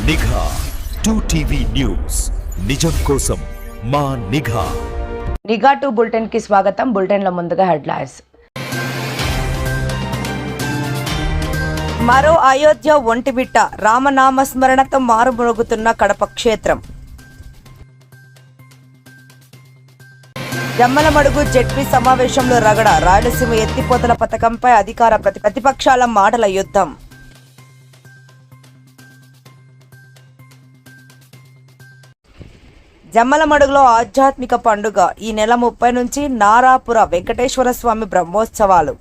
నిఘా 2TV news నిజం కోసం మా నిఘా. నిఘా 2 బులెటిన్ కి స్వాగతం. బులెటిన్ లో ముందుగా హెడ్లైన్స్. మరో అయోధ్య ఒంటిమిట్ట రామనామ స్మరణతో మారుమోగుతున్న కడప క్షేత్రం. జమ్మలమడుగు జెడ్పీ సమావేశంలో రగడ రాయలసీమ ఎత్తిపోతల పథకంపై అధికార ప్రతిపక్షాల మాటల యుద్ధం. జమ్మలమడుగులో ఆధ్యాత్మిక పండుగ. ఈ నెల 30 నుంచి నారాపుర వెంకటేశ్వర స్వామి బ్రహ్మోత్సవాలు.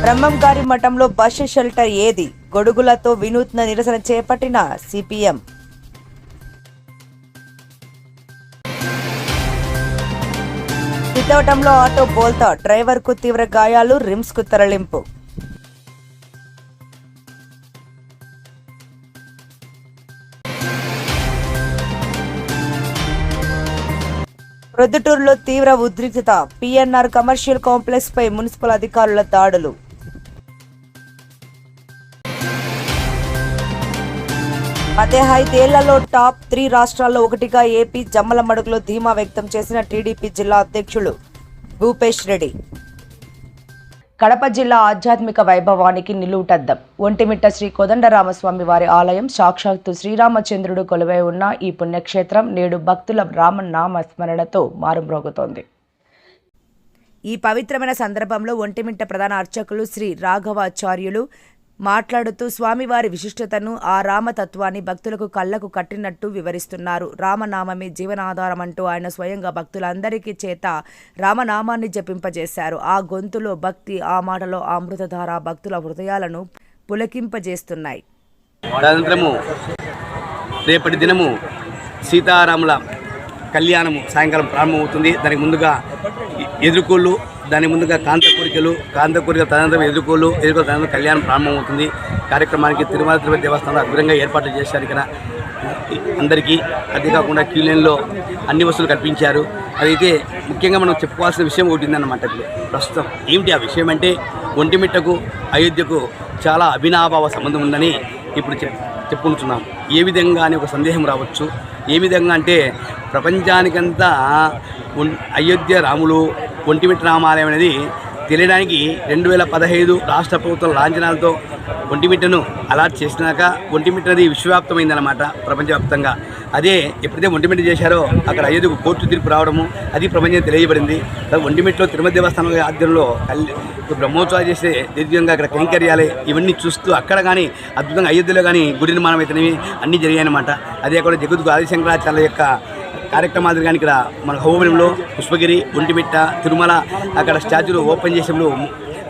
బ్రహ్మంగారి మఠంలో బస్సు షెల్టర్ ఏది? గొడుగులతో వినూత్న నిరసన చేపట్టిన సిపిఎం. చిత్తవటంలో ఆటో బోల్తా, డ్రైవర్కు తీవ్ర గాయాలు, రిమ్స్కు తరలింపు. ప్రొద్దుటూరులో తీవ్ర ఉద్రిక్తత. పిఎన్ఆర్ కమర్షియల్ కాంప్లెక్స్ పై మున్సిపల్ అధికారుల దాడులు. ఏళ్లలో టాప్ 3 రాష్ట్రాల్లో ఒకటిగా ఏపీ. జమ్మలమడుగులో ధీమా వ్యక్తం చేసిన టీడీపీ జిల్లా అధ్యక్షులు భూపేష్ రెడ్డి. కడప జిల్లా ఆధ్యాత్మిక వైభవానికి నిలువుటద్దం. ఒంటిమిట్ట శ్రీ కోదండరామస్వామి వారి ఆలయం. సాక్షాత్తు శ్రీరామచంద్రుడు కొలువై ఉన్న ఈ పుణ్యక్షేత్రం నేడు భక్తుల రామనామ స్మరణతో మారుమ్రోగుతోంది. ఈ పవిత్రమైన సందర్భంలో ఒంటిమిట్ట ప్రధాన అర్చకులు శ్రీ రాఘవాచార్యులు మాట్లాడుతూ స్వామివారి విశిష్టతను, ఆ రామతత్వాన్ని భక్తులకు కళ్లకు కట్టినట్టు వివరిస్తున్నారు. రామనామమే జీవనాధారం అంటూ ఆయన స్వయంగా భక్తులందరికీ చేత రామనామాన్ని జపింపజేశారు. ఆ గొంతులో భక్తి, ఆ మాటలో అమృతధార భక్తుల హృదయాలను పులకింపజేస్తున్నాయి. రేపటి దినము సీతారాముల కళ్యాణము సాయంకాలం ప్రారంభమవుతుంది. దానికి ముందుగా ఎదుర్కోళ్ళు, దాని ముందుగా కాంతకోరికలు తదనంతరం ఎదుర్కోళ్ళు తదనంతరం కళ్యాణం ప్రారంభమవుతుంది. కార్యక్రమానికి తిరుమల తిరుపతి దేవస్థానంలో అద్భుతంగా ఏర్పాట్లు చేశారు. ఇక్కడ అందరికీ అంతేకాకుండా క్యూ లైన్లో అన్ని వస్తువులు కల్పించారు. అదైతే ముఖ్యంగా మనం చెప్పుకోవాల్సిన విషయం ఒకటి ఉందన్నమాట. ఇప్పుడు ప్రస్తుతం ఏమిటి ఆ విషయం అంటే, ఒంటిమిట్టకు అయోధ్యకు చాలా అవినాభావ సంబంధం ఉందని ఇప్పుడు చెప్పుకుంటున్నాం. ఏ విధంగా అని ఒక సందేహం రావచ్చు. ఏ విధంగా అంటే, ప్రపంచానికంతా అయోధ్య రాములు ఒంటిమిట్ట రామాలయం అనేది తెలియడానికి 2015 రాష్ట్ర ప్రభుత్వం లాంఛనాలతో ఒంటిమిట్టను అలాట్ చేసినాక ఒంటిమిట్టది విశ్వవ్యాప్తమైందన్నమాట, ప్రపంచవ్యాప్తంగా. అదే ఎప్పుడైతే ఒంటిమిట్ట చేశారో అక్కడ అయోధ్యకు కోర్టు తీర్పు రావడము అది ప్రపంచం తెలియబడింది. ఒంటిమిట్టలో తిరుమల దేవస్థానం ఆధ్వర్యంలో బ్రహ్మోత్సవాలు చేసే దివ్యంగా అక్కడ కైంకర్యాలే ఇవన్నీ చూస్తూ అక్కడ కానీ అద్భుతంగా అయోధ్యలో కానీ గుడి నిర్మాణం అయితేనేవి అన్నీ జరిగాయన్నమాట. అదే కూడా జగద్గురు ఆదిశంకరాచార్యుల యొక్క కార్యక్రమాలు కానీ ఇక్కడ మన హోమవరంలో పుష్పగిరి, ఒంటిమిట్ట, తిరుమల అక్కడ స్టాచ్యూలు ఓపెన్ చేసినప్పుడు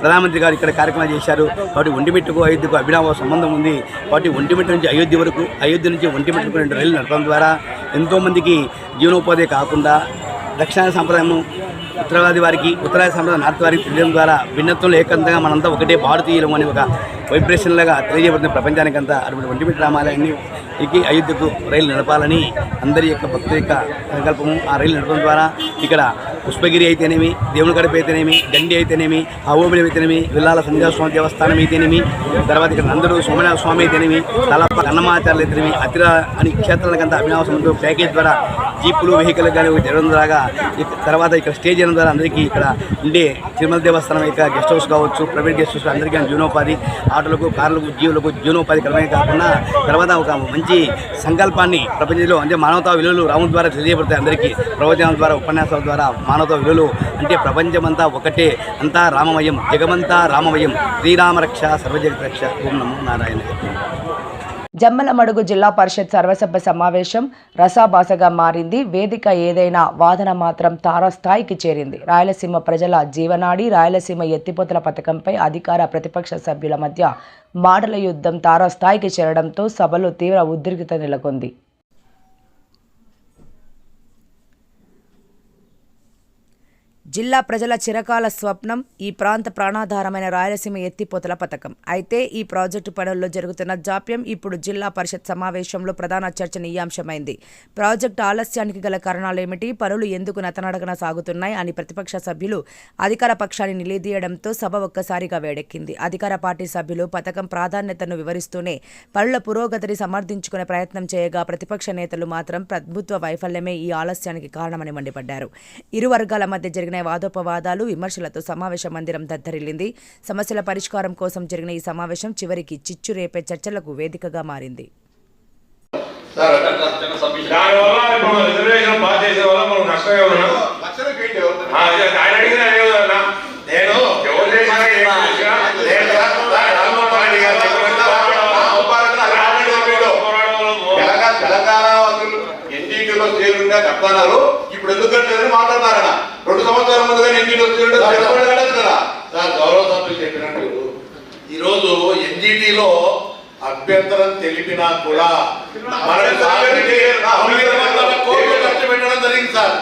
ప్రధానమంత్రి గారు ఇక్కడ కార్యక్రమాలు చేశారు. కాబట్టి ఒంటిమిట్టకు అయోధ్యకు అభినవ సంబంధం ఉంది. కాబట్టి ఒంటిమిట్ట నుంచి అయోధ్య వరకు, అయోధ్య నుంచి ఒంటిమిట్టకు 2 రైళ్లు నడపడం ద్వారా ఎంతోమందికి జీవనోపాధి కాకుండా దక్షిణాది సంప్రదాయము ఉత్తరాది వారికి, ఉత్తరాది సంప్రదాయం నార్త్ వారికి తెలియడం ద్వారా భిన్నత్వంలో ఏకంతంగా మనంతా ఒకటే భారతీయులం అని ఒక వైబ్రేషన్ లాగా తెలియజేయబడుతుంది ప్రపంచానికంతా. అటువంటి ఒంటిమిట్ట రామాలయాన్ని అయోధ్యకు రైలు నడపాలని అందరి యొక్క భక్తుల యొక్క సంకల్పము. ఆ రైలు నడపడం ద్వారా ఇక్కడ పుష్పగిరి అయితేనేమి, దేవుని గడప అయితేనేమి, గండి అయితేనేమి, అహోబిలం అయితేనేమి, విల్లాల సంధ్యాస్వామి దేవస్థానం అయితేనేమి, తర్వాత ఇక్కడ నందరు సోమనాథ స్వామి అయితేనేమి, తలప అన్నమాచార్యులు అయితేనేమి, అతిర అని క్షేత్రాలకంతా అభినవ సంబంధం ప్యాకేజ్ ద్వారా జీపులు వెహికల్ కానీ జరగడం ద్వారా, తర్వాత ఇక్కడ స్టేజ్ చేయడం ద్వారా అందరికీ ఇక్కడ ఉండే తిరుమల దేవస్థానం యొక్క గెస్ట్ హౌస్ కావచ్చు, ప్రైవేట్ గెస్ట్ హౌస్ అందరికీ జీవనోపాధి, ఆటోలకు, కార్లకు, జీవులకు జీవనోపాధి క్రమే కాకుండా తర్వాత ఒక మంచి సంకల్పాన్ని ప్రపంచంలో అంటే మానవతా విలువలు రాముడి ద్వారా తెలియబడతాయి. అందరికీ ప్రవచనాల ద్వారా, ఉపన్యాసాల ద్వారా మానవతా విలువలు అంటే ప్రపంచమంతా ఒకటే, అంతా రామమయం, జగమంతా రామమయం, శ్రీరామరక్ష సర్వజగత్ రక్ష, ఓం నమో నారాయణ. జమ్మలమడుగు జిల్లా పరిషత్ సర్వసభ్య సమావేశం రసాభాసగా మారింది. వేదిక ఏదైనా వాదన మాత్రం తారాస్థాయికి చేరింది. రాయలసీమ ప్రజల జీవనాడి, రాయలసీమ ఎత్తిపోతల పథకంపై అధికార ప్రతిపక్ష సభ్యుల మధ్య మాటల యుద్ధం తారాస్థాయికి చేరడంతో సభలో తీవ్ర ఉద్రిక్తత నెలకొంది. జిల్లా ప్రజల చిరకాల స్వప్నం ఈ ప్రాంత ప్రాణాధారమైన రాయలసీమ ఎత్తిపోతల పథకం. అయితే ఈ ప్రాజెక్టు పనుల్లో జరుగుతున్న జాప్యం ఇప్పుడు జిల్లా పరిషత్ సమావేశంలో ప్రధాన చర్చనీయాంశమైంది. ప్రాజెక్టు ఆలస్యానికి గల కారణాలేమిటి, పనులు ఎందుకు నతనడకన సాగుతున్నాయి అని ప్రతిపక్ష సభ్యులు అధికార పక్షాన్ని నిలదీయడంతో సభ ఒక్కసారిగా వేడెక్కింది. అధికార పార్టీ సభ్యులు పథకం ప్రాధాన్యతను వివరిస్తూనే పనుల పురోగతిని సమర్థించుకునే ప్రయత్నం చేయగా, ప్రతిపక్ష నేతలు మాత్రం ప్రభుత్వ వైఫల్యమే ఈ ఆలస్యానికి కారణమని మండిపడ్డారు. ఇరు వర్గాల మధ్య జరిగిన వాదోపవాదాలు, విమర్శలతో సమావేశ మందిరం దద్దరిల్లింది. సమస్యల పరిష్కారం కోసం జరిగిన ఈ సమావేశం చివరికి చిచ్చు రేపే చర్చలకు వేదికగా మారింది. చెప్తున్నారు. ఇప్పుడు ఎందుకంటే మాట్లాడతారన్న 2 సంవత్సరాల ముందుగా ఎన్జీటీ కదా సార్. గౌరవ సభ్యులు చెప్పినట్టు ఈరోజు ఎన్జీటీలో అభ్యంతరం తెలిపినా కూడా మనకు 900 కోట్లు ఖర్చు పెట్టడం జరిగింది సార్.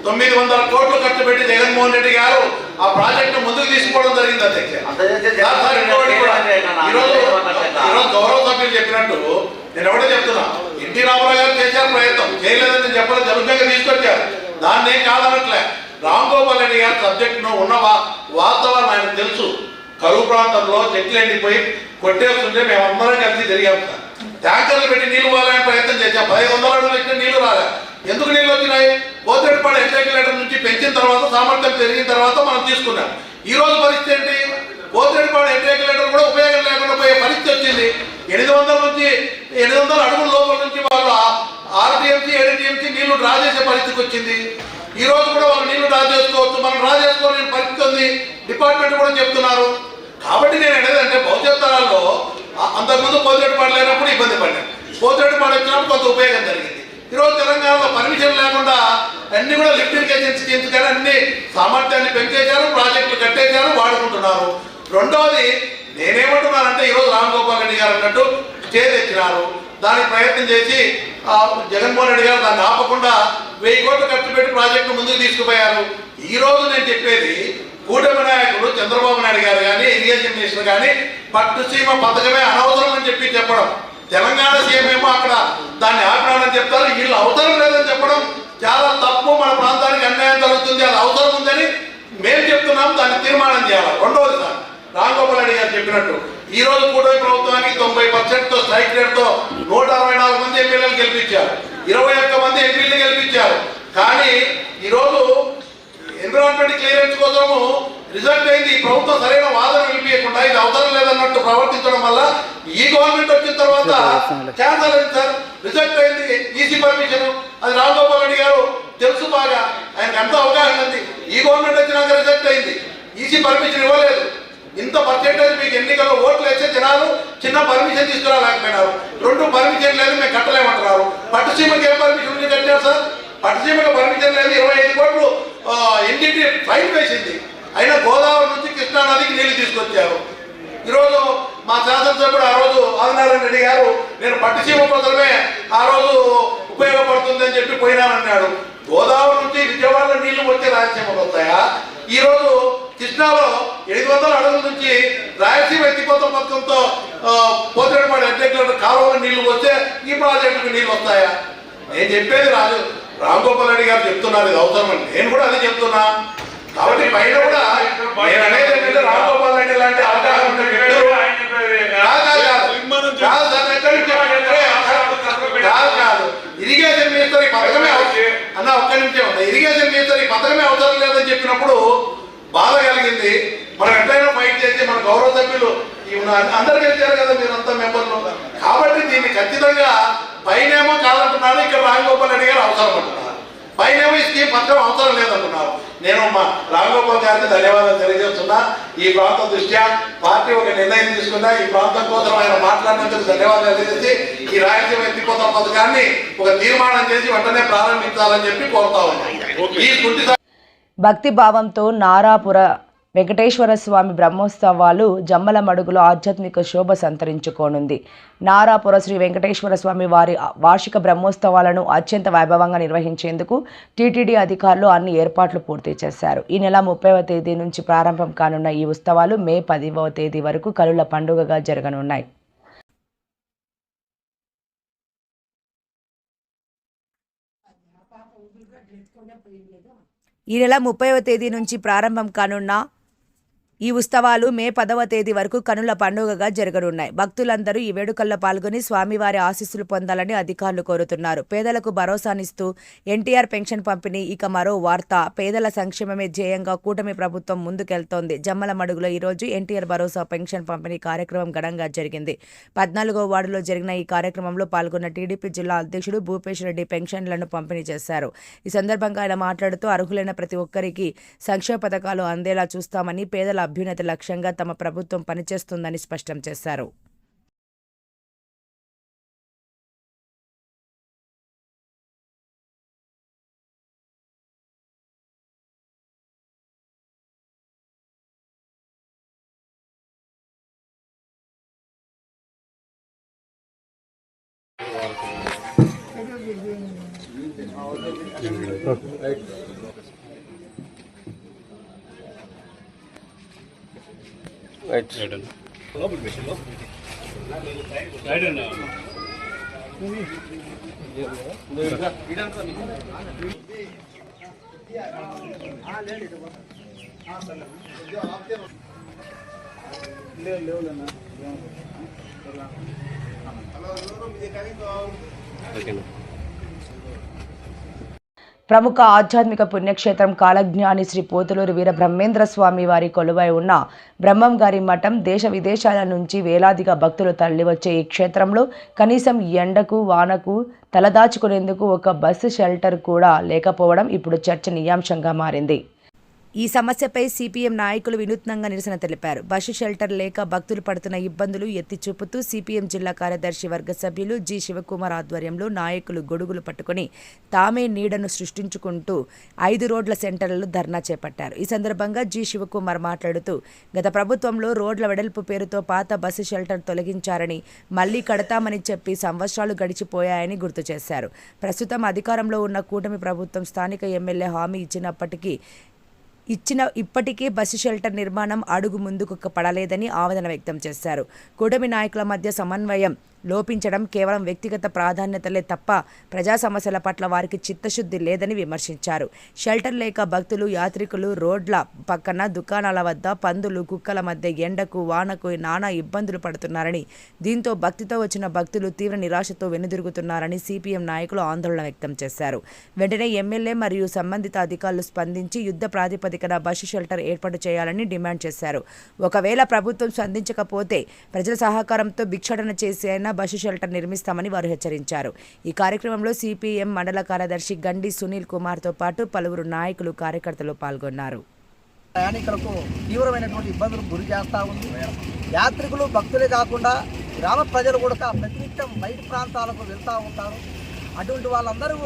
900 కోట్లు ఖర్చు పెట్టి జగన్మోహన్ రెడ్డి గారు ఆ ప్రాజెక్టు ముందుకు తీసుకోవడం జరిగింది అధ్యక్ష. ఈరోజు గౌరవ సభ్యులు చెప్పినట్టు నేను ఎవడే చెప్తున్నా, ఎన్టీ రామారావు గారు చేశారు ప్రయత్నం, చేయలేదని చెప్పలేదు, జరుగుగా తీసుకొచ్చారు, దాన్ని ఏం కాదనట్లే. రామ్ గోపాల్ రెడ్డి గారి సబ్జెక్టును ఉన్న వాస్తవాలు ఆయన తెలుసు. కరువు ప్రాంతంలో చెట్లు ఎండిపోయి కొట్టేస్తుంటే మేమందరం కలిసి జరిగాం సార్. ట్యాంకర్లు పెట్టి నీళ్లు పోవాలని ప్రయత్నం చేశాం. 1500 అడుగులు ఇచ్చిన నీళ్లు రాలే. ఎందుకు నీళ్ళు వచ్చినాయి? పోతేపాడు ఎగ్జాక్యులేటర్ నుంచి పెంచిన తర్వాత, సామర్థ్యం పెరిగిన తర్వాత మనం తీసుకున్నాం. ఈ రోజు పరిస్థితి ఏంటి? పోతేపాడు ఎగ్జాక్యులేటర్ కూడా ఉపయోగం లేకుండా పోయే పరిస్థితి వచ్చింది. 800 అడుగుల లోపల నుంచి వాళ్ళు 6 టీఎంసీ 7 టీఎంసీ నీళ్లు డ్రా చేసే పరిస్థితికి వచ్చింది. ఈ రోజు కూడా వాళ్ళు నీళ్లు డ్రా చేసుకోవచ్చు, మనం డ్రా చేసుకోలేని పరిస్థితి ఉంది. డిపార్ట్మెంట్ కూడా చెప్తున్నారు. కాబట్టి నేను అనేదంటే భవిష్యత్ తరాల్లో అంతకుముందు పోతేపాడు లేనప్పుడు ఇబ్బంది పడ్డాను, పోతేపాడు వచ్చినప్పుడు కొంత ఉపయోగం జరిగింది. ఈరోజు తెలంగాణలో పర్మిషన్ లేకుండా అన్ని కూడా లిఫ్ట్ ఇరిగేషన్ స్కీమ్స్ కానీ అన్ని సామర్థ్యాన్ని పెంచేశారు, ప్రాజెక్టులు కట్టేశారు, వాడుకుంటున్నారు. రెండవది నేనేమంటున్నానంటే, ఈరోజు రామ్ గోపాల్ రెడ్డి గారు అన్నట్టు స్టే తెచ్చినారు, దానికి ప్రయత్నం చేసి జగన్మోహన్ రెడ్డి గారు దాన్ని ఆపకుండా 1000 కోట్లు ఖర్చు పెట్టి ప్రాజెక్టు ముందుకు తీసుకుపోయారు. ఈ రోజు నేను చెప్పేది, కూటమి నాయకుడు చంద్రబాబు నాయుడు గారు కానీ, ఇరిగేషన్ మినిస్టర్ కానీ పట్టుసీమ పథకమే అనవసరం అని చెప్పడం, తెలంగాణ సీఎం ఏమో అక్కడ దాన్ని ఆపినాడని చెప్తారు, వీళ్ళు అవసరం లేదని చెప్పడం చాలా తప్పు. మన ప్రాంతానికి అన్యాయం జరుగుతుంది, అది అవసరం ఉందని మేము చెప్తున్నాం, దాన్ని తీర్మానం చేయాలి. రెండవది సార్, రామ్ గోపాల్ రెడ్డి గారు చెప్పినట్టు ఈ రోజు కూటమి ప్రభుత్వానికి 90% స్ట్రైక్ రేట్తో 164 మంది ఎమ్మెల్యేలు గెలిపించారు, 21 మంది ఎంపీలు గెలిపించారు. కానీ ఈరోజు ఎన్విరాన్మెంట్ క్లియరెన్స్ కోసము రిజల్ట్ అయింది. ఈ ప్రభుత్వం సరైన వాదన నిలిపియకుండా ఇది అవసరం లేదన్నట్టు ప్రవర్తించడం వల్ల ఈ గవర్నమెంట్ వచ్చిన తర్వాత క్యాన్సల్ అయింది సార్. రిజల్ట్ అయింది ఈసీ పర్మిషన్, అది రామ్ గోపాల్ రెడ్డి గారు తెలుసు బాగా, ఆయనకు ఎంతో అవగాహన ఉంది. ఈ గవర్నమెంట్ వచ్చినాక రిజల్ట్ అయింది, ఈసీ పర్మిషన్ ఇవ్వలేదు. ఇంత పర్సెంటేజ్ మీకు ఎన్నికల్లో ఓట్లు వేసే జనాలు చిన్న పర్మిషన్ తీసుకురాలేకపోయినారు. 2 పర్మిషన్ లేదు, మేము కట్టలేమంటున్నారు. పట్టుసీమకి ఏం పర్మిషన్ ఉంది కట్టారు సార్? పట్టుసీమకి పర్మిషన్ లేదు. 25 కోట్లు ఎన్జిటి ఫైన్ వేసింది, అయినా గోదావరి నుంచి కృష్ణా నదికి నీళ్లు తీసుకొచ్చారు. ఈరోజు మా శాసనసభ్యుడు ఆ రోజు ఆదినారాయణ రెడ్డి గారు నేను పట్టుసీమ కోసమే ఆ రోజు ఉపయోగపడుతుందని చెప్పి పోయినానన్నాడు. గోదావరి నుంచి విజయవాడలో నీళ్లు వచ్చి రాయలసీమకు వస్తాయా? ఈ రోజు కృష్ణాలో 700 అడుగుల నుంచి రాయలసీమ ఎత్తిపోతల పథకంతో పోతేపాడు ఎగ్జాక్యులేటర్ కాలువలో నీళ్లు వస్తే ఈ ప్రాజెక్టుకు నీళ్లు వస్తాయా? నేను చెప్పేది రామ్ గోపాల్ రెడ్డి గారు చెప్తున్నారు ఇది అవసరం అని, నేను కూడా అదే చెప్తున్నా. కాబట్టి పైన కూడా నేను అనేది ఏంటంటే, రామ్ గోపాల్ రెడ్డి లాంటి అవగాహన కాదు, ఇరిగేషన్ మినిస్టర్ ఈ పథకమే అన్న ఒక్క నిమిషం ఉంది, ఇరిగేషన్ మినిస్టర్ ఈ పథకమే అవసరం లేదని చెప్పినప్పుడు బాధ కలిగింది. మనం ఎట్లయినా ఫైట్ చేసి మన గౌరవ సభ్యులు అందరు గెలిచారు కదా మీరంతా మెంబర్లు. కాబట్టి దీన్ని ఖచ్చితంగా పైనేమో కాదంటున్నారు, ఇక్కడ రామ్ గోపాల్ రెడ్డి గారు అవసరం అంటున్నారు, పైనేమో ఈ స్కీమ్ పథకం అవసరం లేదంటున్నారు. నేను మా రామ్ గోపాల్ గారికి ధన్యవాదాలు తెలియజేస్తున్నా. ఈ ప్రాంతం దృష్ట్యా పార్టీ ఒక నిర్ణయం తీసుకున్నా, ఈ ప్రాంతం కోసం ఆయన మాట్లాడినందుకు ధన్యవాదాలు తెలియజేసి ఈ రాయలసీమ ఎత్తిపోతల పథకాన్ని ఒక తీర్మానం చేసి వెంటనే ప్రారంభించాలని చెప్పి కోరుతా ఉన్నాం. ఈ భక్తి భావంతో నారాపుర వెంకటేశ్వర స్వామి బ్రహ్మోత్సవాలు జమ్మలమడుగులో ఆధ్యాత్మిక శోభ సంతరించుకోనుంది. నారాపుర శ్రీ వెంకటేశ్వర స్వామి వారి వార్షిక బ్రహ్మోత్సవాలను అత్యంత వైభవంగా నిర్వహించేందుకు టీటీడీ అధికారులు అన్ని ఏర్పాట్లు పూర్తి చేశారు. ఈ నెల 30వ తేదీ నుంచి ప్రారంభం కానున్న ఈ ఉత్సవాలు మే 10వ తేదీ వరకు కనుల పండుగగా జరగనున్నాయి. ఈ నెల 30వ తేదీ నుంచి ప్రారంభం కానున్న ఈ ఉత్సవాలు మే 10వ తేదీ వరకు కనుల పండుగగా జరగనున్నాయి. భక్తులందరూ ఈ వేడుకల్లో పాల్గొని స్వామివారి ఆశీస్సులు పొందాలని అధికారులు కోరుతున్నారు. పేదలకు భరోసానిస్తూ ఎన్టీఆర్ పెన్షన్ పంపిణీ. ఇక మరో వార్త, పేదల సంక్షేమమే ధ్యేయంగా కూటమి ప్రభుత్వం ముందుకెళ్తోంది. జమ్మలమడుగులో ఈరోజు ఎన్టీఆర్ భరోసా పెన్షన్ పంపిణీ కార్యక్రమం ఘనంగా జరిగింది. 14వ వార్డులో జరిగిన ఈ కార్యక్రమంలో పాల్గొన్న టీడీపీ జిల్లా అధ్యక్షుడు భూపేష్ రెడ్డి పెన్షన్లను పంపిణీ చేశారు. ఈ సందర్భంగా ఆయన మాట్లాడుతూ అర్హులైన ప్రతి ఒక్కరికి సంక్షేమ పథకాలు అందేలా చూస్తామని, పేదల అభ్యున్నతి లక్ష్యంగా తమ ప్రభుత్వం పనిచేస్తుందని స్పష్టం చేశారు. ప్రముఖ ఆధ్యాత్మిక పుణ్యక్షేత్రం కాలజ్ఞాని శ్రీ పోతులూరు వీర బ్రహ్మేంద్ర స్వామి వారి కొలువై ఉన్న బ్రహ్మంగారి మఠం దేశ విదేశాల నుంచి వేలాదిగా భక్తులు తరలివచ్చే ఈ క్షేత్రంలో కనీసం ఎండకు వానకు తలదాచుకునేందుకు ఒక బస్సు షెల్టర్ కూడా లేకపోవడం ఇప్పుడు చర్చనీయాంశంగా మారింది. ఈ సమస్యపై సిపిఎం నాయకులు వినూత్నంగా నిరసన తెలిపారు. బస్సు షెల్టర్ లేక భక్తులు పడుతున్న ఇబ్బందులు ఎత్తి చూపుతూ సిపిఎం జిల్లా కార్యదర్శి వర్గ సభ్యులు జి శివకుమార్ ఆధ్వర్యంలో నాయకులు గొడుగులు పట్టుకుని తామే నీడను సృష్టించుకుంటూ 5 రోడ్ల సెంటర్లలో ధర్నా చేపట్టారు. ఈ సందర్భంగా జి శివకుమార్ మాట్లాడుతూ గత ప్రభుత్వంలో రోడ్ల వెడల్పు పేరుతో పాత బస్సు షెల్టర్ తొలగించారని, మళ్లీ కడతామని చెప్పి సంవత్సరాలు గడిచిపోయాయని గుర్తు చేశారు. ప్రస్తుతం అధికారంలో ఉన్న కూటమి ప్రభుత్వం స్థానిక ఎమ్మెల్యే హామీ ఇప్పటికీ బస్సు షెల్టర్ నిర్మాణం అడుగు ముందుకు పడలేదని ఆవేదన వ్యక్తం చేశారు. కూటమి నాయకుల మధ్య సమన్వయం లోపించడం, కేవలం వ్యక్తిగత ప్రాధాన్యతలే తప్ప ప్రజా సమస్యల పట్ల వారికి చిత్తశుద్ధి లేదని విమర్శించారు. షెల్టర్ లేక భక్తులు, యాత్రికులు రోడ్ల పక్కన దుకాణాల వద్ద పందులు, కుక్కల మధ్య ఎండకు వానకు నానా ఇబ్బందులు పడుతున్నారని, దీంతో భక్తితో వచ్చిన భక్తులు తీవ్ర నిరాశతో వెనుదిరుగుతున్నారని సిపిఎం నాయకులు ఆందోళన వ్యక్తం చేశారు. వెంటనే ఎమ్మెల్యే మరియు సంబంధిత అధికారులు స్పందించి యుద్ధ ప్రాతిపదికన బస్సు షెల్టర్ ఏర్పాటు చేయాలని డిమాండ్ చేశారు. ఒకవేళ ప్రభుత్వం స్పందించకపోతే ప్రజల సహకారంతో భిక్షాటన చేసి అయినా బస్సు షెల్టర్ నిర్మిస్తామని వారు హెచ్చరించారు. ఈ కార్యక్రమంలో సిపిఎం మండల కార్యదర్శి గండి సునీల్ కుమార్తో పాటు పలువురు నాయకులు, కార్యకర్తలు పాల్గొన్నారు. ప్రయాణికులకు తీవ్రమైనటువంటి ఇబ్బందులు గురి చేస్తూ ఉంది. యాత్రికులు, భక్తులే కాకుండా గ్రామ ప్రజలు కూడా ప్రతినిత్యం బయట ప్రాంతాలకు వెళ్తూ ఉంటారు. అటువంటి వాళ్ళందరూ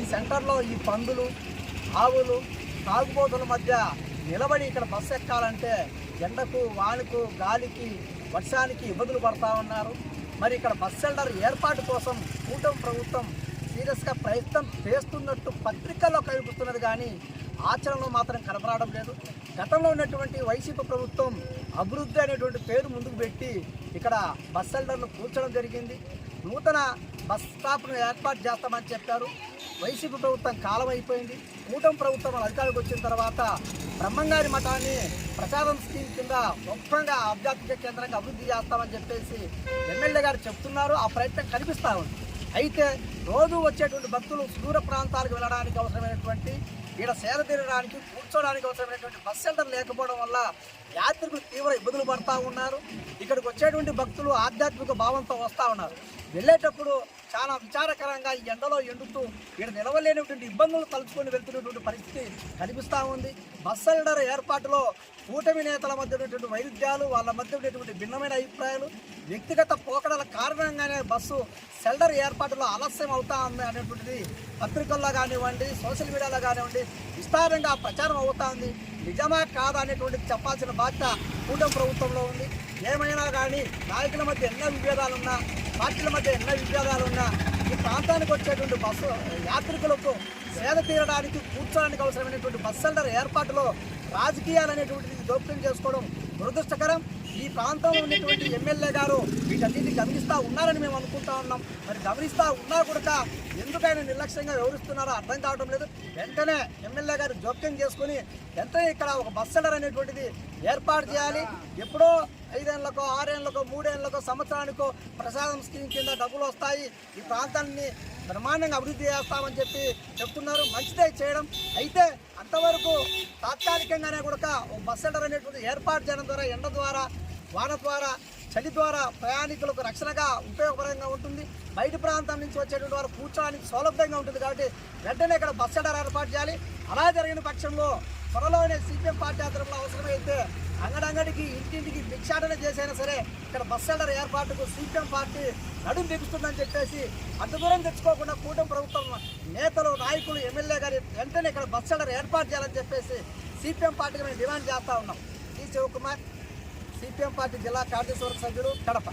ఈ సెంటర్లో ఈ పందులు, ఆవులు, తాగుబోతుల మధ్య నిలబడి ఇక్కడ బస్సు ఎక్కాలంటే ఎండకు, వానకు, గాలికి, వర్షానికి ఇబ్బందులు పడతా ఉన్నారు. మరి ఇక్కడ బస్ షెల్టర్ ఏర్పాటు కోసం కూటమి ప్రభుత్వం సీరియస్గా ప్రయత్నం చేస్తున్నట్టు పత్రికల్లో కనిపిస్తున్నది, కానీ ఆచరణలో మాత్రం కనపడడం లేదు. గతంలో ఉన్నటువంటి వైసీపీ ప్రభుత్వం అభివృద్ధి అనేటువంటి పేరు ముందుకు పెట్టి ఇక్కడ బస్ షెల్టర్ను కూల్చడం జరిగింది. నూతన బస్ స్టాప్ను ఏర్పాటు చేస్తామని చెప్పారు. వైసీపీ ప్రభుత్వం కాలం అయిపోయింది. కూటమి ప్రభుత్వం అధికారికి వచ్చిన తర్వాత బ్రహ్మంగారి మఠాన్ని ప్రచారం స్కీమ్ కింద గొప్పగా ఆధ్యాత్మిక కేంద్రంగా అభివృద్ధి చేస్తామని చెప్పేసి ఎమ్మెల్యే గారు చెప్తున్నారు. ఆ ప్రయత్నం కనిపిస్తూ ఉంది. అయితే రోజు వచ్చేటువంటి భక్తులు సుదూర ప్రాంతాలకు వెళ్ళడానికి అవసరమైనటువంటి, ఇక్కడ సేద తీరడానికి, కూర్చోడానికి అవసరమైనటువంటి బస్ షెల్టర్ లేకపోవడం వల్ల యాత్రికులు తీవ్ర ఇబ్బందులు పడుతూ ఉన్నారు. ఇక్కడికి వచ్చేటువంటి భక్తులు ఆధ్యాత్మిక భావంతో వస్తూ ఉన్నారు. వెళ్ళేటప్పుడు చాలా విచారకరంగా ఈ ఎండలో ఎండుతూ ఇక్కడ నిలవలేనటువంటి ఇబ్బందులు తలుచుకొని వెళ్తున్నటువంటి పరిస్థితి కనిపిస్తూ ఉంది. బస్ షెల్టర్ ఏర్పాటులో కూటమి నేతల మధ్య ఉన్నటువంటి వైరుధ్యాలు, వాళ్ళ మధ్య ఉన్నటువంటి భిన్నమైన అభిప్రాయాలు, వ్యక్తిగత పోకడల కారణంగానే బస్సు షెల్టర్ ఏర్పాటులో ఆలస్యం అవుతా ఉంది అనేటువంటిది పత్రికల్లో కానివ్వండి, సోషల్ మీడియాలో కానివ్వండి విస్తారంగా ప్రచారం అవుతా ఉంది. నిజమా కాదా అనేటువంటిది చెప్పాల్సిన బాధ్యత కూటమి ప్రభుత్వంలో ఉంది. ఏమైనా కానీ నాయకుల మధ్య ఎన్నో విభేదాలున్నా, పార్టీల మధ్య ఎన్నో విభేదాలున్నా ఈ ప్రాంతానికి వచ్చేటువంటి బస్సు యాత్రికులకు సేద తీరడానికి, కూర్చోడానికి అవసరమైనటువంటి బస్ షెల్టర్ ఏర్పాటులో రాజకీయాలు అనేటువంటిది జోక్యం చేసుకోవడం దురదృష్టకరం. ఈ ప్రాంతంలో ఉన్నటువంటి ఎమ్మెల్యే గారు వీటన్నిటిని గమనిస్తూ ఉన్నారని మేము అనుకుంటా ఉన్నాం. మరి గమనిస్తూ ఉన్నా కూడా ఎందుకైనా నిర్లక్ష్యంగా వ్యవహరిస్తున్నారో అర్థం కావడం లేదు. వెంటనే ఎమ్మెల్యే గారు జోక్యం చేసుకుని వెంటనే ఇక్కడ ఒక బస్ షెల్టర్ అనేటువంటిది ఏర్పాటు చేయాలి. ఎప్పుడో 5 ఏళ్లకో 6 ఏళ్లకో 3 ఏళ్లకో సంవత్సరానికో ప్రసాదం స్కీమ్ కింద డబ్బులు వస్తాయి, ఈ ప్రాంతాన్ని బ్రహ్మాండంగా అభివృద్ధి చేస్తామని చెప్తున్నారు. మంచిదే చేయడం. అయితే అంతవరకు తాత్కాలికంగానే కూడా ఒక బస్ షెల్టర్ అనేటువంటి ఏర్పాటు చేయడం ద్వారా ఎండ ద్వారా, వాన ద్వారా, చలి ద్వారా ప్రయాణికులకు రక్షణగా ఉపయోగకరంగా ఉంటుంది. బయట ప్రాంతం నుంచి వచ్చేటువంటి వారు కూర్చోడానికి సౌలభ్యంగా ఉంటుంది. కాబట్టి వెంటనే ఇక్కడ బస్ షెల్టర్ ఏర్పాటు చేయాలి. అలా జరిగిన పక్షంలో త్వరలోనే సిపిఎం పార్టీ ఆధ్వర్యంలో అవసరమైతే అంగడంగడికి, ఇంటింటికి భిక్షాటన చేసైనా సరే ఇక్కడ బస్ షెల్టర్ ఏర్పాటుకు సిపిఎం పార్టీ నడుం బిగుస్తుందని చెప్పేసి అంత దూరం తెచ్చుకోకుండా కూటమి ప్రభుత్వం నేతలు, నాయకులు, ఎమ్మెల్యే గారి వెంటనే ఇక్కడ బస్ షెల్టర్ ఏర్పాటు చేయాలని చెప్పేసి సిపిఎం పార్టీకి మేము డిమాండ్ చేస్తూ ఉన్నాం. టి శివకుమార్, సిపిఎం పార్టీ జిల్లా కార్యవర్గ సభ్యుడు, కడప.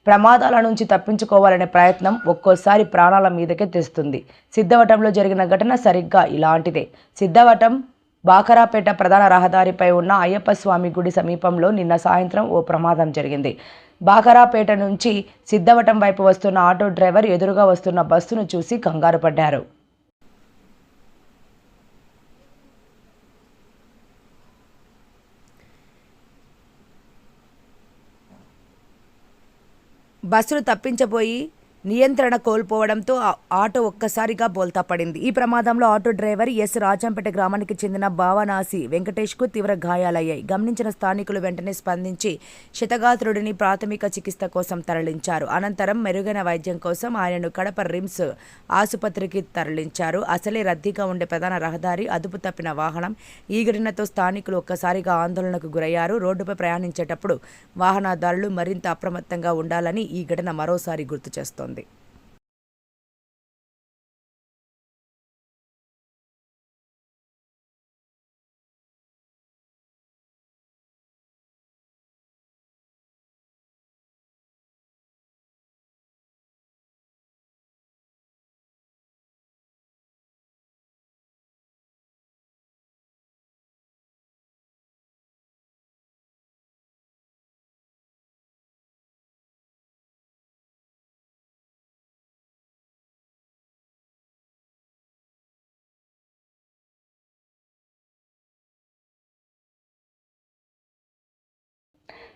ప్రమాదాల నుంచి తప్పించుకోవాలనే ప్రయత్నం ఒక్కోసారి ప్రాణాల మీదకే తెస్తుంది. సిద్ధవటంలో జరిగిన ఘటన సరిగ్గా ఇలాంటిదే. సిద్ధవటం బాకరాపేట ప్రధాన రహదారిపై ఉన్న అయ్యప్ప స్వామి గుడి సమీపంలో నిన్న సాయంత్రం ఓ ప్రమాదం జరిగింది. బాకరాపేట నుంచి సిద్ధవటం వైపు వస్తున్న ఆటో డ్రైవర్ ఎదురుగా వస్తున్న బస్సును చూసి కంగారు పడ్డారు. బస్సును తప్పించబోయి నియంత్రణ కోల్పోవడంతో ఆటో ఒక్కసారిగా బోల్తా పడింది. ఈ ప్రమాదంలో ఆటో డ్రైవర్ ఎస్ రాజంపేట గ్రామానికి చెందిన భావనాసి వెంకటేష్కు తీవ్ర గాయాలయ్యాయి. గమనించిన స్థానికులు వెంటనే స్పందించి క్షతగాత్రుడిని ప్రాథమిక చికిత్స కోసం తరలించారు. అనంతరం మెరుగైన వైద్యం కోసం ఆయనను కడప రిమ్స్ ఆసుపత్రికి తరలించారు. అసలే రద్దీగా ఉండే ప్రధాన రహదారి, అదుపు తప్పిన వాహనం. ఈ ఘటనతో స్థానికులు ఒక్కసారిగా ఆందోళనకు గురయ్యారు. రోడ్డుపై ప్రయాణించేటప్పుడు వాహనదారులు మరింత అప్రమత్తంగా ఉండాలని ఈ ఘటన మరోసారి గుర్తు చేస్తోంది.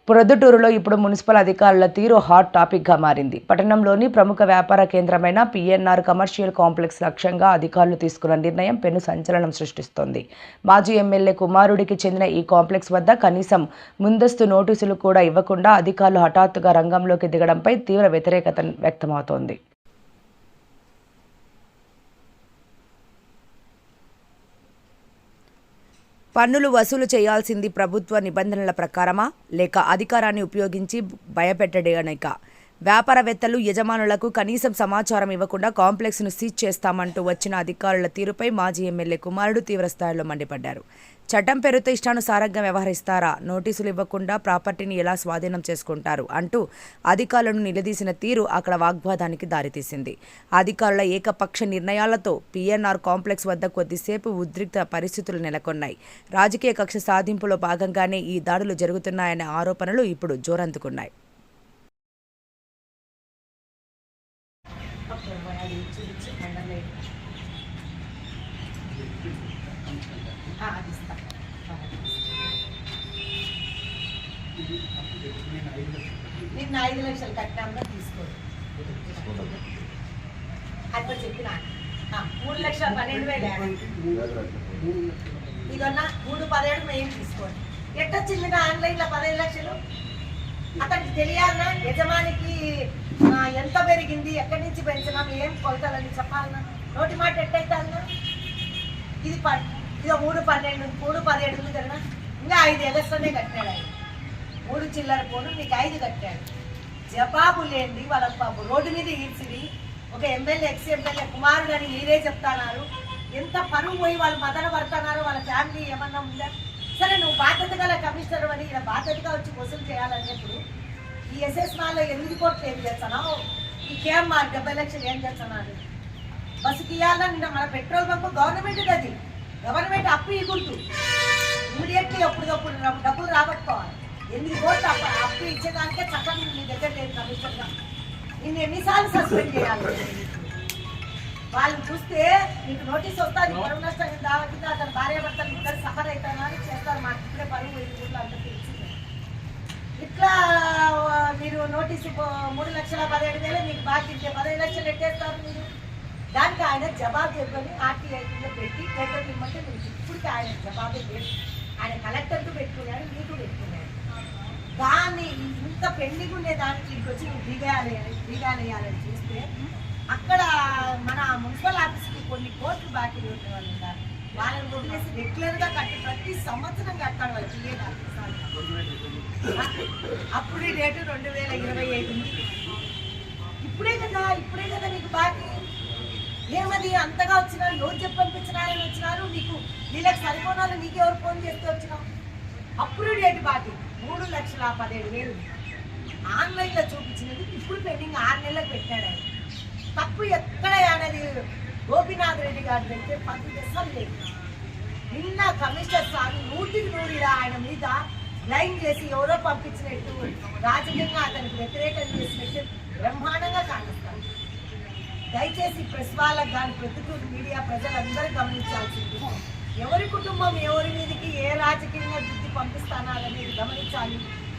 ప్రొద్దుటూరులో ఇప్పుడు మున్సిపల్ అధికారుల తీరు హాట్ టాపిక్గా మారింది. పట్టణంలోని ప్రముఖ వ్యాపార కేంద్రమైన పిఎన్ఆర్ కమర్షియల్ కాంప్లెక్స్ లక్ష్యంగా అధికారులు తీసుకున్న నిర్ణయం పెను సంచలనం సృష్టిస్తోంది. మాజీ ఎమ్మెల్యే కుమారుడికి చెందిన ఈ కాంప్లెక్స్ వద్ద కనీసం ముందస్తు నోటీసులు కూడా ఇవ్వకుండా అధికారులు హఠాత్తుగా రంగంలోకి దిగడంపై తీవ్ర వ్యతిరేకత వ్యక్తమవుతోంది. పన్నులు వసూలు చేయాల్సింది ప్రభుత్వ నిబంధనల ప్రకారమా, లేక అధికారాన్ని ఉపయోగించి భయపెట్టడానికా? వ్యాపారవేత్తలు, యజమానులకు కనీసం సమాచారం ఇవ్వకుండా కాంప్లెక్స్ను సీజ్ చేస్తామంటూ వచ్చిన అధికారుల తీరుపై మాజీ ఎమ్మెల్యే కుమారుడు తీవ్రస్థాయిలో మండిపడ్డారు. చట్టం పేరుతో ఇష్టానుసారంగా వ్యవహరిస్తారా? నోటీసులు ఇవ్వకుండా ప్రాపర్టీని ఎలా స్వాధీనం చేసుకుంటారు అంటూ అధికారులను నిలదీసిన తీరు అక్కడ వాగ్వాదానికి దారితీసింది. అధికారుల ఏకపక్ష నిర్ణయాలతో పిఎన్ఆర్ కాంప్లెక్స్ వద్ద కొద్దిసేపు ఉద్రిక్త పరిస్థితులు నెలకొన్నాయి. రాజకీయ కక్ష సాధింపులో భాగంగానే ఈ దాడులు జరుగుతున్నాయనే ఆరోపణలు ఇప్పుడు జోరందుకున్నాయి. నిన్న 5 లక్షలు కట్టినామని తీసుకోండి. అది చెప్పిన 3,12,000 ఇదన్నా 3,17,000 మేము తీసుకోండి. ఎట్టొచ్చింది ఆన్లైన్లో 15 లక్షలు? అతనికి తెలియాలన్నా యజమానికి ఎంత పెరిగింది, ఎక్కడి నుంచి పెంచినాం, ఏం కొలతలని చెప్పాలన్నా. నోటి మాట ఎట్టయితే ఇది 3/12 3/17 ఉంది కదా, ఇంకా 5 ఎగస్ట్రానే కట్టాడు. ఆయన 3 చిల్లర పోను మీకు 5 కట్టాడు. జవాబు లేండి వాళ్ళ రోడ్డు మీద ఈడ్చిది. ఒక ఎమ్మెల్యే ఎక్స్ ఎమ్మెల్యే కుమారుడు అని మీరే చెప్తున్నారు. ఎంత పరువు పోయి వాళ్ళు మదన పడుతున్నారు. వాళ్ళ ఫ్యామిలీ ఏమన్నా ఉందా? సరే, నువ్వు బాధ్యత గల కమిషనర్ అని ఇలా బాధ్యతగా వచ్చి వసూలు చేయాలనేప్పుడు ఈ ఎస్ఎస్మాలో 8 కోట్లు ఏం చేస్తున్నావు? ఈ కేఎంఆర్ 70 లక్షలు ఏం చేస్తున్నారు? బస్సుకి ఇవ్వాలని మన పెట్రోల్ బంక్ గవర్నమెంట్ అది, గవర్నమెంట్ అప్పు ఇవ్వద్దు. ఇమీడియట్లీ ఎప్పటికప్పుడు డబ్బులు రాబట్టుకోవాలి. 8 కోట్లు అప్పు ఇచ్చేదానికే చట్టం మీ దగ్గర లేదు కమిషనర్గా. నిన్ను ఎన్నిసార్లు సస్పెండ్ చేయాలి? వాళ్ళని చూస్తే నీకు నోటీస్ వస్తుంది. పరువు నష్టం దావకింద అతను భార్య భర్తలు ఇద్దరు సఫర్ అవుతారని చేస్తారు. మాకు ఇప్పుడే పరువు ఊళ్ళో అంత తెలిసింది. ఇట్లా మీరు నోటీసు 3,17,000 మీకు బాకీ ఇచ్చే 15 లక్షలు ఎట్టేస్తారు మీరు. దానికి ఆయన జవాబు చెప్పని ఆర్టీఐ కింద పెట్టి పేపర్లు ఇమ్మంటే మీకు ఇప్పటికీ ఆయన జవాబే లేదు. ఆయన కలెక్టర్కు పెట్టుకున్నాడు, మీకు పెట్టుకున్నాడు. దాన్ని ఇంత పెండింగ్ ఉండే దానికి ఇంకొచ్చి నువ్వు దిగాలేయాలని చూస్తే అక్కడ మన మున్సిపల్ ఆఫీస్కి కొన్ని కోట్లు బాకీ ఉండే వాళ్ళు ఉన్నారు. వాళ్ళని వదిలేసి రెగ్యులర్గా కట్టి ప్రతి సంవత్సరం కట్టాలి వాళ్ళు పిఏ అప్పుడు డేటు 2025 ఉంది. ఇప్పుడే కదా నీకు బాకీ. ఏమది అంతగా వచ్చినారు? ఎవరు చెప్పనిపించినారని వచ్చినారు? నీకు వీళ్ళకి సరిపోనాలు నీకు ఎవరు ఫోన్ చేస్తే వచ్చినావు? అప్పుడు డేట్ బాకీ 3,17,000 ఆన్లైన్లో చూపించినది. ఇప్పుడు పెండింగ్ 6 నెలలకు పెట్టాడు ఆయన. తప్పు ఎక్కడ అనేది గోపీనాథ్ రెడ్డి గారి దగ్గర 10 దశలు లేదు. నిన్న కమిషనర్ సార్ 100% ఆయన మీద లైన్ చేసి ఎవరో పంపించినట్టు రాజకీయంగా అతనికి వ్యతిరేకం చేసినట్టు బ్రహ్మాండంగా కానిస్తారు. దయచేసి ప్రెస్ వాళ్ళకు కానీ ప్రతికూల మీడియా ప్రజలందరూ గమనించాల్సింది. ఎవరి కుటుంబం ఎవరి మీదకి ఏ రాజకీయంగా దిద్ది పంపిస్తానారనేది గమనించాలి.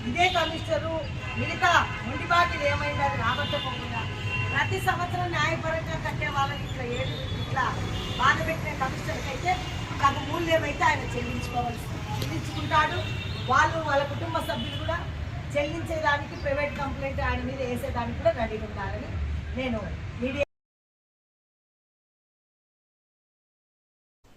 ఇదే కమిషనరు మిగతా ముండిబాటులు ఏమైంది అది రాబట్టకుండా ప్రతి సంవత్సరం న్యాయపరంగా కట్టే వాళ్ళకి ఇట్లా బాధ పెట్టిన కమిషనర్కి అయితే తగు మూల్యమైతే ఆయన చెల్లించుకుంటాడు. వాళ్ళ కుటుంబ సభ్యులు కూడా చెల్లించేదానికి ప్రైవేట్ కంప్లైంట్ ఆయన మీద వేసేదానికి కూడా రెడీ ఉండాలని నేను మీడియా.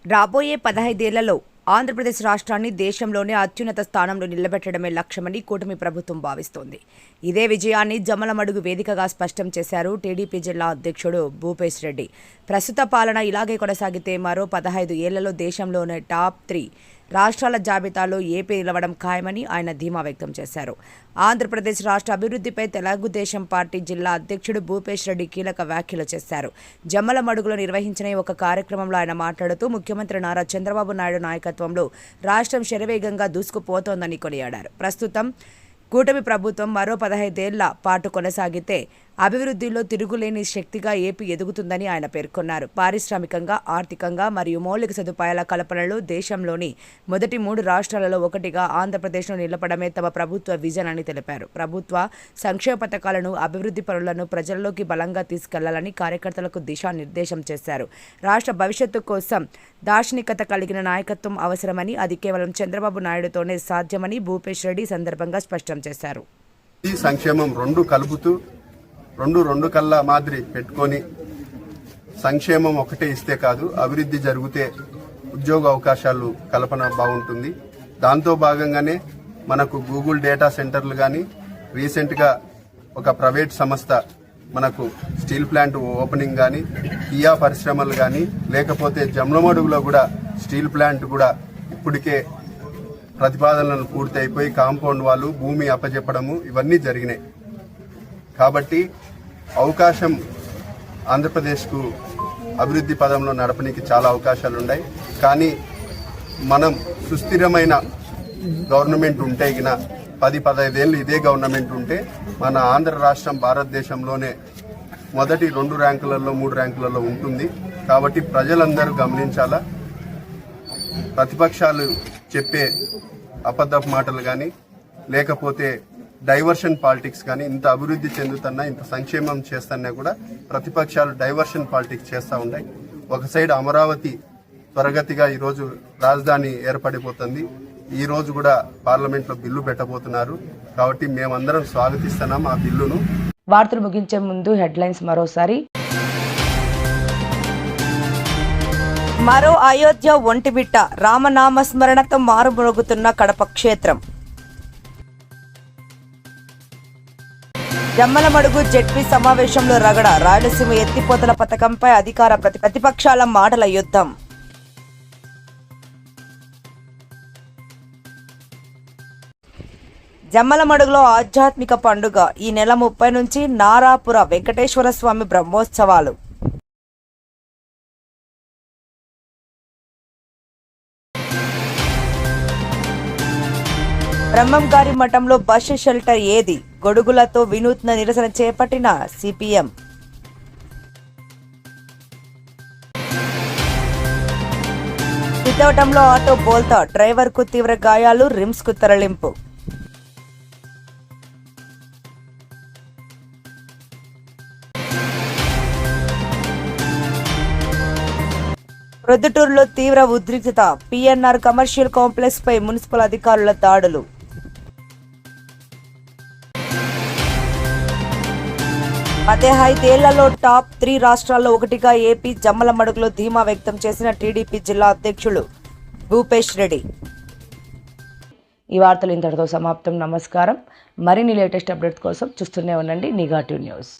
రాబోయే 15 ఏళ్లలో ఆంధ్రప్రదేశ్ రాష్ట్రాన్ని దేశంలోనే అత్యున్నత స్థానంలో నిలబెట్టడమే లక్ష్యమని కూటమి ప్రభుత్వం భావిస్తోంది. ఇదే విజయాన్ని జమ్మలమడుగు వేదికగా స్పష్టం చేశారు టీడీపీ జిల్లా అధ్యక్షుడు భూపేష్ రెడ్డి. ప్రస్తుత పాలన ఇలాగే కొనసాగితే మరో 15 ఏళ్లలో దేశంలోనే టాప్ 3 రాష్ట్రాల జాబితాలో ఏపీ నిలవడం ఖాయమని ఆయన ధీమా వ్యక్తం చేశారు. ఆంధ్రప్రదేశ్ రాష్ట్ర అభివృద్ధిపై తెలుగుదేశం పార్టీ జిల్లా అధ్యక్షుడు భూపేష్ రెడ్డి కీలక వ్యాఖ్యలు చేశారు. జమ్మలమడుగులో నిర్వహించిన ఒక కార్యక్రమంలో ఆయన మాట్లాడుతూ ముఖ్యమంత్రి నారా చంద్రబాబు నాయుడు నాయకత్వంలో రాష్ట్రం శరవేగంగా దూసుకుపోతోందని కొనియాడారు. ప్రస్తుతం కూటమి ప్రభుత్వం మరో 15 ఏళ్ల పాటు కొనసాగితే అభివృద్ధిలో తిరుగులేని శక్తిగా ఏపీ ఎదుగుతుందని ఆయన పేర్కొన్నారు. పారిశ్రామికంగా, ఆర్థికంగా మరియు మౌలిక సదుపాయాల కల్పనలో దేశంలోని మొదటి 3 రాష్ట్రాలలో ఒకటిగా ఆంధ్రప్రదేశ్ను నిలపడమే తమ ప్రభుత్వ విజన్ అని తెలిపారు. ప్రభుత్వ సంక్షేమ పథకాలను, అభివృద్ధి పనులను ప్రజల్లోకి బలంగా తీసుకెళ్లాలని కార్యకర్తలకు దిశానిర్దేశం చేశారు. రాష్ట్ర భవిష్యత్తు కోసం దార్శనికత కలిగిన నాయకత్వం అవసరమని, అది కేవలం చంద్రబాబు నాయుడుతోనే సాధ్యమని భూపేష్ రెడ్డి సందర్భంగా స్పష్టం చేశారు. ఈ సంక్షేమం కలుపుతూ రెండు కళ్ళ మాదిరి పెట్టుకొని సంక్షేమం ఒకటే ఇస్తే కాదు, అభివృద్ధి జరిగితే ఉద్యోగ అవకాశాలు కల్పన బాగుంటుంది. దాంతో భాగంగానే మనకు గూగుల్ డేటా సెంటర్లు కానీ, రీసెంట్గా ఒక ప్రైవేట్ సంస్థ మనకు స్టీల్ ప్లాంట్ ఓపెనింగ్ కానీ, కియా పరిశ్రమలు కానీ, లేకపోతే జమ్మలమడుగులో కూడా స్టీల్ ప్లాంట్ కూడా ఇప్పటికే ప్రతిపాదనలు పూర్తి అయిపోయి కాంపౌండ్ వాళ్ళు భూమి అప్పచెప్పడము ఇవన్నీ జరిగినాయి. కాబట్టి అవకాశం ఆంధ్రప్రదేశ్కు అభివృద్ధి పదంలో నడపడానికి చాలా అవకాశాలు ఉన్నాయి. కానీ మనం సుస్థిరమైన గవర్నమెంట్ ఉంటే గిన 10-15 ఏళ్ళు ఇదే గవర్నమెంట్ ఉంటే మన ఆంధ్ర రాష్ట్రం భారతదేశంలోనే మొదటి 2 ర్యాంకులలో 3 ర్యాంకులలో ఉంటుంది. కాబట్టి ప్రజలందరూ గమనించాలా, ప్రతిపక్షాలు చెప్పే అబద్ధపు మాటలు కానీ, లేకపోతే డైవర్షన్ పాలిటిక్స్ కానీ, ఇంత అభివృద్ధి చెందుతున్నా, ఇంత సంక్షేమం చేస్తున్నా కూడా ప్రతిపక్షాలు డైవర్షన్ పాలిటిక్స్ చేస్తూ ఉన్నాయి. ఒక సైడ్ అమరావతి త్వరగతిగా ఈరోజు రాజధాని ఏర్పడిపోతుంది. ఈ రోజు కూడా పార్లమెంట్లో బిల్లు పెట్టబోతున్నారు. కాబట్టి మేమందరం స్వాగతిస్తున్నాం ఆ బిల్లును. వార్తలు ముగించే ముందు హెడ్లైన్స్ మరోసారి. మరో అయోధ్య ఒంటిమిట్ట, రామనామస్మరణతో మారుమోగుతున్న కడప క్షేత్రం. జమ్మలమడుగు జెడ్పీ సమావేశంలో రగడ, రాయలసీమ ఎత్తిపోతల పథకంపై అధికార ప్రతిపక్షాల మాటల యుద్ధం. జమ్మలమడుగులో ఆధ్యాత్మిక పండుగ. ఈ నెల 30 నుంచి నారాపుర వెంకటేశ్వర స్వామి బ్రహ్మోత్సవాలు. బ్రహ్మంగారి మఠంలో బస్సు షెల్టర్ ఏది? గొడుగులతో వినూత్న నిరసన చేపట్టిన సిపిఎం. చిత్తవటంలో ఆటో బోల్తా, డ్రైవర్కు తీవ్ర గాయాలు, రిమ్స్కు తరలింపు. ప్రొద్దుటూరులో తీవ్ర ఉద్రిక్తత. పిఎన్ఆర్ కమర్షియల్ కాంప్లెక్స్ పై మున్సిపల్ అధికారుల దాడులు. 15 ఏళ్లలో టాప్ 3 రాష్ట్రాల్లో ఒకటిగా ఏపీ జమ్మలమడుగులో ధీమా వ్యక్తం చేసిన టీడీపీ జిల్లా అధ్యక్షులు భూపేష్ రెడ్డి. ఈ వార్తలు ఇంతటితో సమాప్తం. నమస్కారం. మరిన్ని లేటెస్ట్ అప్డేట్స్ కోసం చూస్తూనే ఉండండి నిఘా 2 న్యూస్.